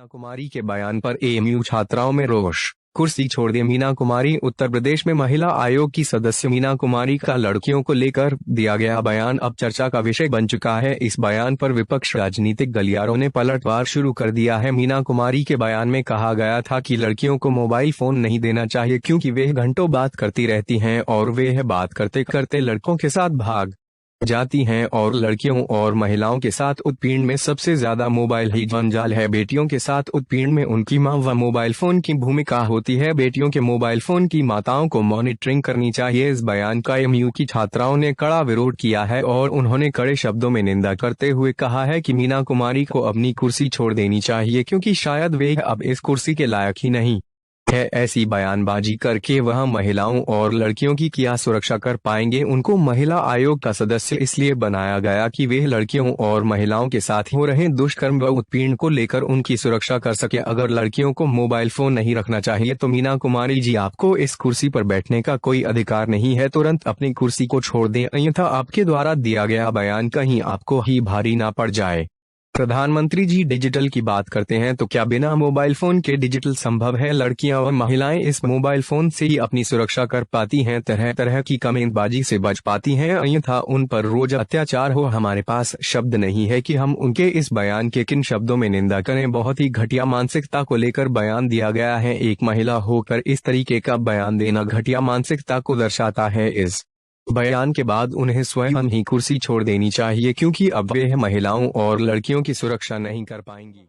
कुमारी के बयान पर एएमयू छात्राओं में रोष। कुर्सी छोड़ दे मीना कुमारी। उत्तर प्रदेश में महिला आयोग की सदस्य मीना कुमारी का लड़कियों को लेकर दिया गया बयान अब चर्चा का विषय बन चुका है। इस बयान पर विपक्ष राजनीतिक गलियारों ने पलटवार शुरू कर दिया है। मीना कुमारी के बयान में कहा गया था कि लड़कियों को मोबाइल फोन नहीं देना चाहिए क्योंकि वे घंटों बात करती रहती हैं और वे बात करते करते लड़कों के साथ भाग जाती हैं और लड़कियों और महिलाओं के साथ उत्पीड़न में सबसे ज्यादा मोबाइल ही जंजाल है। बेटियों के साथ उत्पीड़न में उनकी मां व मोबाइल फोन की भूमिका होती है। बेटियों के मोबाइल फोन की माताओं को मॉनिटरिंग करनी चाहिए। इस बयान का एएमयू की छात्राओं ने कड़ा विरोध किया है और उन्होंने कड़े शब्दों में निंदा करते हुए कहा है कि मीना कुमारी को अपनी कुर्सी छोड़ देनी चाहिए क्योंकि शायद वे अब इस कुर्सी के लायक ही नहीं है। ऐसी बयानबाजी करके वह महिलाओं और लड़कियों की क्या सुरक्षा कर पाएंगे। उनको महिला आयोग का सदस्य इसलिए बनाया गया कि वे लड़कियों और महिलाओं के साथ हो रहे दुष्कर्म व उत्पीड़न को लेकर उनकी सुरक्षा कर सके। अगर लड़कियों को मोबाइल फोन नहीं रखना चाहिए तो मीना कुमारी जी, आपको इस कुर्सी पर बैठने का कोई अधिकार नहीं है। तुरंत अपनी कुर्सी को छोड़ दें, अन्यथा आपके द्वारा दिया गया बयान कहीं आपको ही भारी ना पड़ जाए। प्रधानमंत्री जी डिजिटल की बात करते हैं तो क्या बिना मोबाइल फोन के डिजिटल संभव है? लड़कियां और महिलाएं इस मोबाइल फोन से ही अपनी सुरक्षा कर पाती हैं, तरह तरह की कमेंटबाजी से बच पाती हैं, अन्यथा उन पर रोज अत्याचार हो। हमारे पास शब्द नहीं है कि हम उनके इस बयान के किन शब्दों में निंदा करें। बहुत ही घटिया मानसिकता को लेकर बयान दिया गया है। एक महिला होकर इस तरीके का बयान देना घटिया मानसिकता को दर्शाता है। इस बयान के बाद उन्हें स्वयं ही कुर्सी छोड़ देनी चाहिए क्योंकि अब वे महिलाओं और लड़कियों की सुरक्षा नहीं कर पाएंगी।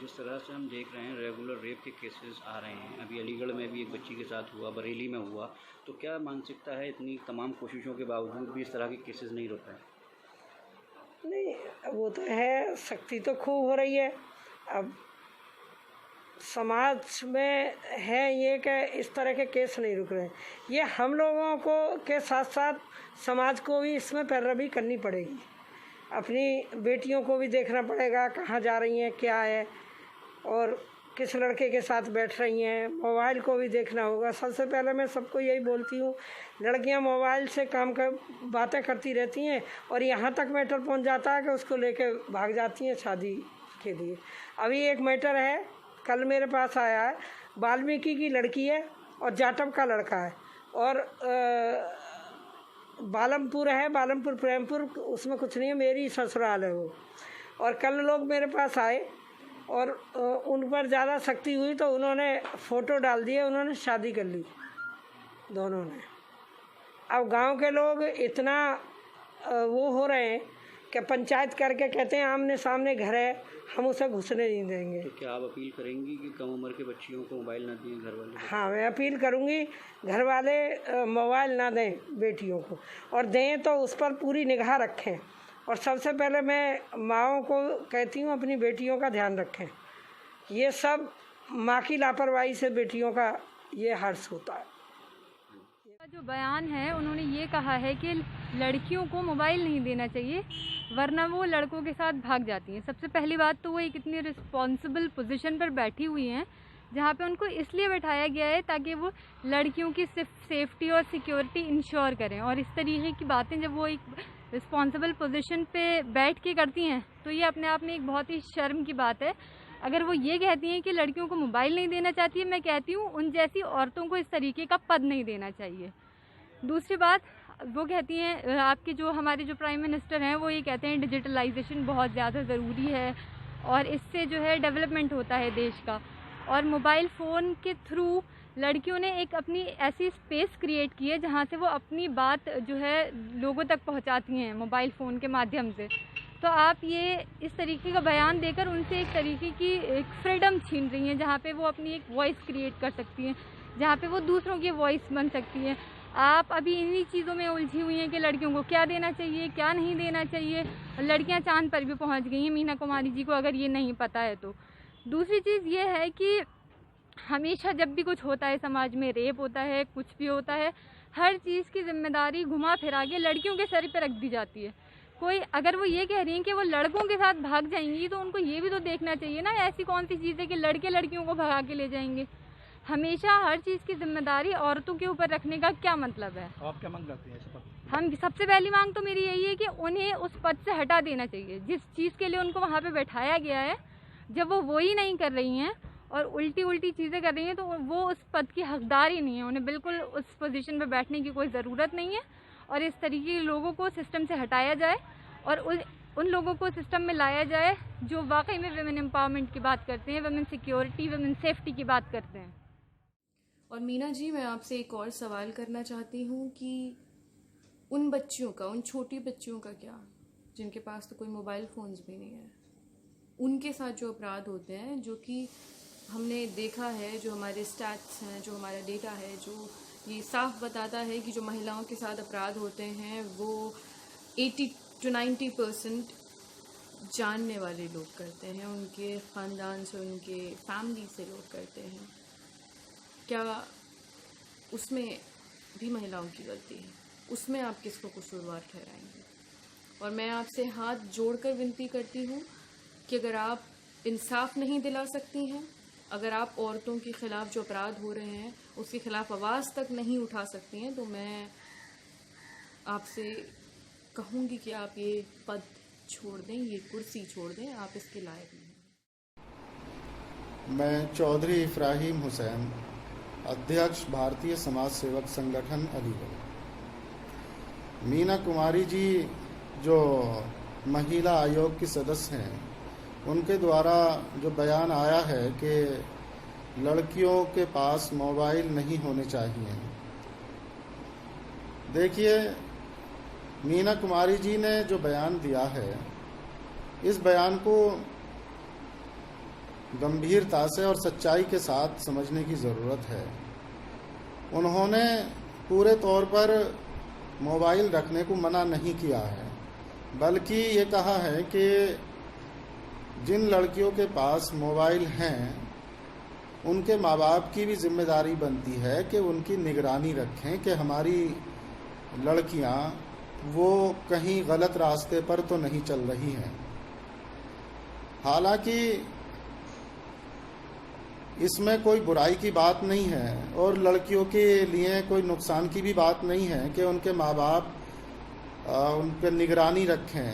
जिस तरह से हम देख रहे हैं रेगुलर रेप के केसेस आ रहे हैं, अभी अलीगढ़ में भी एक बच्ची के साथ हुआ, बरेली में हुआ, तो क्या मानसिकता है इतनी तमाम कोशिशों के बावजूद भी इस तरह के केसेस नहीं रुक रहे? नहीं, वो तो है, सख्ती तो खूब हो रही है। अब समाज में है ये कि इस तरह के केस नहीं रुक रहे। ये हम लोगों को के साथ साथ समाज को भी इसमें पैरवी करनी पड़ेगी। अपनी बेटियों को भी देखना पड़ेगा कहाँ जा रही हैं, क्या है और किस लड़के के साथ बैठ रही हैं। मोबाइल को भी देखना होगा। सबसे पहले मैं सबको यही बोलती हूँ, लड़कियाँ मोबाइल से काम कर बातें करती रहती हैं और यहाँ तक मैटर पहुँच जाता है कि उसको लेके भाग जाती हैं शादी के लिए। अभी एक मैटर है, कल मेरे पास आया है, वाल्मीकि की लड़की है और जाटव का लड़का है और बालमपुर है, बालमपुर प्रेमपुर, उसमें कुछ नहीं है, मेरी ससुराल है वो। और कल लोग मेरे पास आए और उन पर ज़्यादा सख्ती हुई तो उन्होंने फ़ोटो डाल दिए, उन्होंने शादी कर ली दोनों ने। अब गांव के लोग इतना वो हो रहे हैं कि पंचायत करके कहते हैं आमने सामने घर है, हम उसे घुसने नहीं देंगे। तो क्या आप अपील करेंगी कि कम उम्र के बच्चियों को मोबाइल ना दें घर वाले? हाँ, मैं अपील करूँगी, घर वाले मोबाइल ना दें बेटियों को, और दें तो उस पर पूरी निगाह रखें। और सबसे पहले मैं माँओं को कहती हूँ अपनी बेटियों का ध्यान रखें। ये सब माँ की लापरवाही से बेटियों का ये हर्ष होता है। जो बयान है उन्होंने ये कहा है कि लड़कियों को मोबाइल नहीं देना चाहिए वरना वो लड़कों के साथ भाग जाती हैं। सबसे पहली बात तो वो एक इतनी रिस्पॉन्सिबल पोजीशन पर बैठी हुई हैं जहाँ पे उनको इसलिए बैठाया गया है ताकि वो लड़कियों की सेफ्टी और सिक्योरिटी इंश्योर करें। और इस तरीके की बातें जब वो एक रिस्पॉन्सिबल पोजीशन पे बैठ के करती हैं तो ये अपने आप में एक बहुत ही शर्म की बात है। अगर वो ये कहती हैं कि लड़कियों को मोबाइल नहीं देना चाहती है, मैं कहती हूँ उन जैसी औरतों को इस तरीके का पद नहीं देना चाहिए। दूसरी बात, वो कहती हैं आपके जो हमारे जो प्राइम मिनिस्टर हैं वो ये कहते हैं डिजिटलाइजेशन बहुत ज़्यादा ज़रूरी है और इससे जो है डेवलपमेंट होता है देश का। और मोबाइल फ़ोन के थ्रू लड़कियों ने एक अपनी ऐसी स्पेस क्रिएट की है जहाँ से वो अपनी बात जो है लोगों तक पहुँचाती हैं मोबाइल फ़ोन के माध्यम से। तो आप ये इस तरीके का बयान देकर उनसे एक तरीके की एक फ्रीडम छीन रही हैं जहाँ पे वो अपनी एक वॉइस क्रिएट कर सकती हैं, जहाँ पे वो दूसरों की वॉइस बन सकती हैं। आप अभी इन्हीं चीज़ों में उलझी हुई हैं कि लड़कियों को क्या देना चाहिए, क्या नहीं देना चाहिए। लड़कियां चांद पर भी पहुंच गई हैं मीना कुमारी जी को, अगर ये नहीं पता है तो। दूसरी चीज़ ये है कि हमेशा जब भी कुछ होता है समाज में, रेप होता है, कुछ भी होता है, हर चीज़ की जिम्मेदारी घुमा फिरा के लड़कियों के सर पर रख दी जाती है। कोई अगर वो ये कह रही हैं कि वो लड़कों के साथ भाग जाएंगी तो उनको ये भी तो देखना चाहिए ना, ऐसी कौन सी चीज़ है कि लड़के लड़कियों को भगा के ले जाएंगे। हमेशा हर चीज़ की जिम्मेदारी औरतों के ऊपर रखने का क्या मतलब है? आप क्या मांग करती हैं इस पर? हम सबसे पहली मांग तो मेरी यही है कि उन्हें उस पद से हटा देना चाहिए जिस चीज़ के लिए उनको वहाँ पे बैठाया गया है। जब वो वही नहीं कर रही हैं और उल्टी उल्टी चीज़ें कर रही हैं तो वो उस पद की हकदार ही नहीं है, उन्हें बिल्कुल उस पोजीशन पर बैठने की कोई ज़रूरत नहीं है। और इस तरीके के लोगों को सिस्टम से हटाया जाए और उन लोगों को सिस्टम में लाया जाए जो वाकई में वुमेन एम्पावरमेंट की बात करते हैं, वुमेन सिक्योरिटी, वुमेन सेफ्टी की बात करते हैं। और मीना जी, मैं आपसे एक और सवाल करना चाहती हूँ कि उन बच्चियों का, उन छोटी बच्चियों का क्या, जिनके पास तो कोई मोबाइल फ़ोन्स भी नहीं है, उनके साथ जो अपराध होते हैं, जो कि हमने देखा है, जो हमारे स्टैट्स हैं, जो हमारा डेटा है, जो ये साफ बताता है कि जो महिलाओं के साथ अपराध होते हैं वो 80 to 90% जानने वाले लोग करते हैं, उनके ख़ानदान से, उनके फैमिली से लोग करते हैं। क्या उसमें भी महिलाओं की गलती है? उसमें आप किसको कसूरवार ठहराएंगे? और मैं आपसे हाथ जोड़कर विनती करती हूँ कि अगर आप इंसाफ नहीं दिला सकती हैं, अगर आप औरतों के ख़िलाफ़ जो अपराध हो रहे हैं उसके ख़िलाफ़ आवाज़ तक नहीं उठा सकती हैं, तो मैं आपसे कहूँगी कि आप ये पद छोड़ दें, ये कुर्सी छोड़ दें, आप इसके लायक नहीं। मैं चौधरी इफ्राहिम हुसैन, अध्यक्ष भारतीय समाज सेवक संगठन अलीगढ़। मीना कुमारी जी जो महिला आयोग की सदस्य हैं, उनके द्वारा जो बयान आया है कि लड़कियों के पास मोबाइल नहीं होने चाहिए। देखिए, मीना कुमारी जी ने जो बयान दिया है, इस बयान को गंभीरता से और सच्चाई के साथ समझने की ज़रूरत है। उन्होंने पूरे तौर पर मोबाइल रखने को मना नहीं किया है, बल्कि ये कहा है कि जिन लड़कियों के पास मोबाइल हैं उनके माँ बाप की भी जिम्मेदारी बनती है कि उनकी निगरानी रखें कि हमारी लड़कियां वो कहीं गलत रास्ते पर तो नहीं चल रही हैं। हालांकि इसमें कोई बुराई की बात नहीं है और लड़कियों के लिए कोई नुकसान की भी बात नहीं है कि उनके माँ बाप उन पर निगरानी रखें,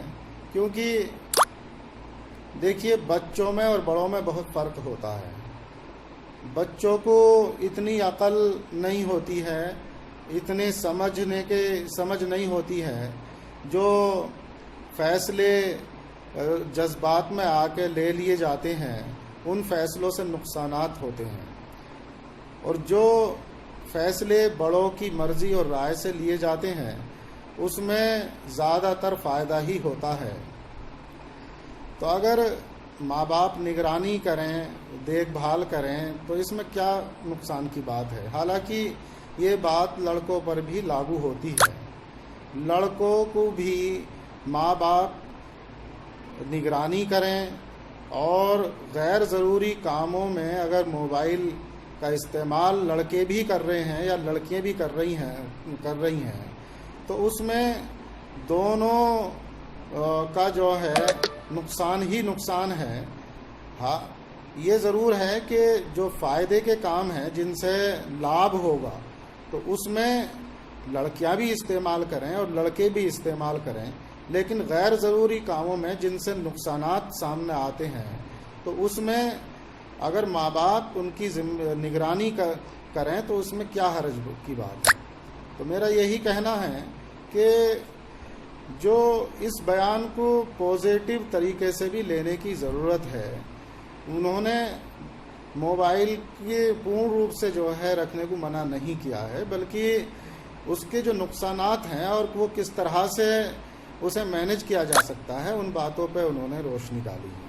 क्योंकि देखिए, बच्चों में और बड़ों में बहुत फ़र्क होता है। बच्चों को इतनी अकल नहीं होती है, इतने समझ नहीं होती है, जो फैसले जज्बात में आके ले लिए जाते हैं, उन फैसलों से नुकसानात होते हैं। और जो फैसले बड़ों की मर्ज़ी और राय से लिए जाते हैं उसमें ज़्यादातर फ़ायदा ही होता है। तो अगर माँ बाप निगरानी करें, देखभाल करें, तो इसमें क्या नुकसान की बात है। हालांकि ये बात लड़कों पर भी लागू होती है। लड़कों को भी माँ बाप निगरानी करें और गैर ज़रूरी कामों में अगर मोबाइल का इस्तेमाल लड़के भी कर रहे हैं या लड़कियां भी कर रही हैं तो उसमें दोनों का जो है नुकसान ही नुकसान है। हाँ, ये ज़रूर है कि जो फ़ायदे के काम हैं जिनसे लाभ होगा तो उसमें लड़कियां भी इस्तेमाल करें और लड़के भी इस्तेमाल करें, लेकिन गैर ज़रूरी कामों में जिनसे नुकसानात सामने आते हैं तो उसमें अगर माँ बाप उनकी निगरानी करें तो उसमें क्या हर्ज की बात है। तो मेरा यही कहना है कि जो इस बयान को पॉजिटिव तरीके से भी लेने की ज़रूरत है। उन्होंने मोबाइल के पूर्ण रूप से जो है रखने को मना नहीं किया है, बल्कि उसके जो नुकसानात हैं और वो किस तरह से उसे मैनेज किया जा सकता है, उन बातों पे उन्होंने रोशनी डाली है।